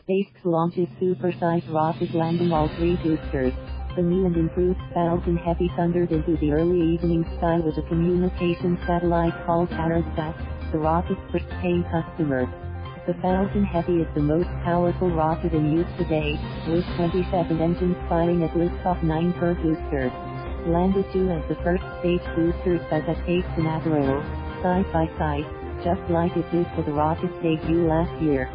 SpaceX launches Supersize rocket landing all three boosters. The new and improved Falcon Heavy thundered into the early evening sky with a communication satellite called Supersize, the rocket's first paying customer. The Falcon Heavy is the most powerful rocket in use today, with 27 engines firing at liftoff 9 per booster. Landed 2 as the first stage boosters that takes an Apollo, side by side, just like it did for the rocket's debut last year.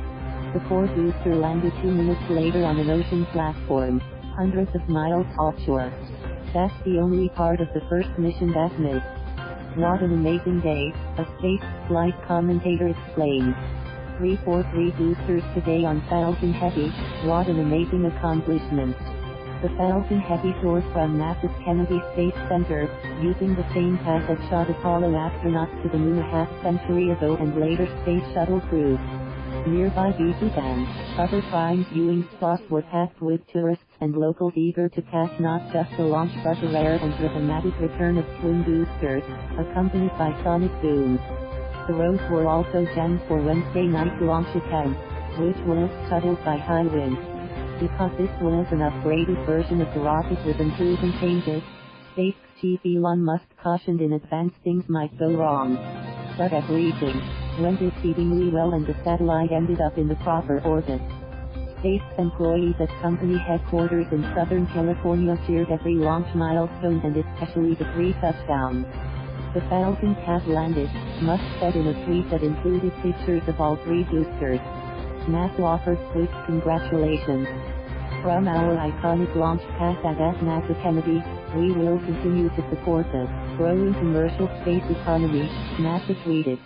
The core booster landed 2 minutes later on an ocean platform, hundreds of miles offshore. That's the only part of the first mission that missed. What an amazing day, a space flight commentator explained. 343 boosters today on Falcon Heavy, what an amazing accomplishment. The Falcon Heavy soared from NASA's Kennedy Space Center, using the same path that shot Apollo astronauts to the moon a half-century ago and later space shuttle crews. Nearby Bhutan, other prime viewing spots were packed with tourists and locals eager to catch not just the launch but the rare and dramatic return of twin boosters, accompanied by sonic booms. The roads were also jammed for Wednesday night launch attempt, which was scuttled by high winds. Because this was an upgraded version of the rocket with improved changes, SpaceX chief Elon Musk cautioned in advance things might go wrong. But everything went exceedingly well and the satellite ended up in the proper orbit. SpaceX employees at company headquarters in Southern California cheered every launch milestone and especially the 3 touchdowns. The Falcons have landed, Musk said in a tweet that included pictures of all 3 boosters. NASA offered swift congratulations. From our iconic launch pad at NASA Kennedy, we will continue to support the growing commercial space economy, NASA tweeted.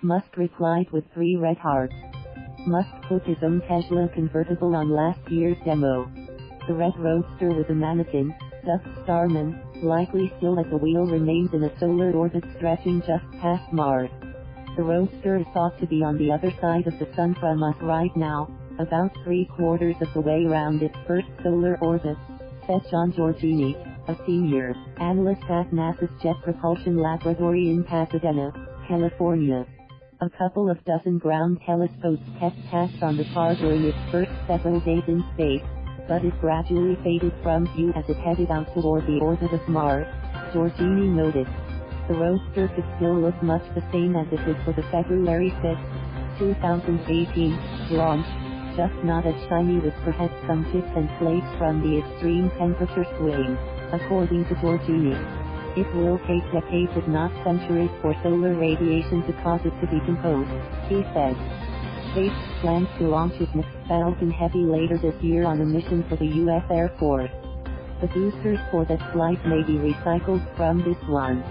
Musk replied with 3 red hearts. Musk put his own Tesla convertible on last year's demo. The red roadster with a mannequin, Doug Starman, likely still at the wheel, remains in a solar orbit stretching just past Mars. The roadster is thought to be on the other side of the sun from us right now, about 3/4 of the way around its first solar orbit, said John Giorgini, a senior analyst at NASA's Jet Propulsion Laboratory in Pasadena, California. A couple of dozen ground telescopes kept tabs on the car during its first several days in space, but it gradually faded from view as it headed out toward the orbit of Mars, Giorgini noted. The roadster could still look much the same as it did for the February 5, 2018, launch, just not as shiny with perhaps some chips and flakes from the extreme temperature swing, according to Giorgini. It will take decades if not centuries for solar radiation to cause it to decompose, he said. SpaceX plans to launch its next Falcon Heavy later this year on a mission for the U.S. Air Force. The boosters for that flight may be recycled from this one.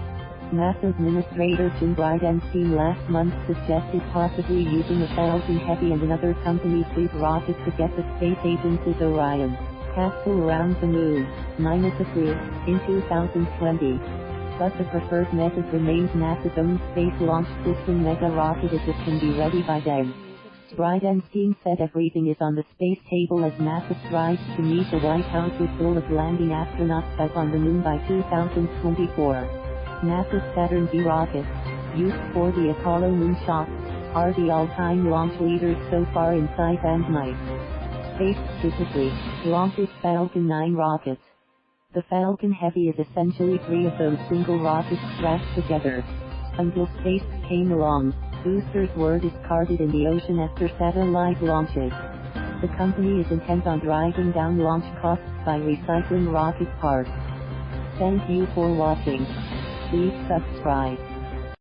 NASA Administrator Jim Bridenstine last month suggested possibly using a Falcon Heavy and another company's big rocket to get the space agency's Orion capsule around the moon, minus a crew, in 2020. But the preferred method remains NASA's own Space Launch System mega rocket if it can be ready by then. Bridenstine said everything is on the space table as NASA strives to meet the White House's goal of landing astronauts back on the moon by 2024. NASA's Saturn V rockets, used for the Apollo moonshot, are the all-time launch leaders so far in size and might. SpaceX typically launches Falcon 9 rockets. The Falcon Heavy is essentially 3 of those single rockets strapped together. Until SpaceX came along, boosters were discarded in the ocean after satellite launches. The company is intent on driving down launch costs by recycling rocket parts. Thank you for watching. Please subscribe.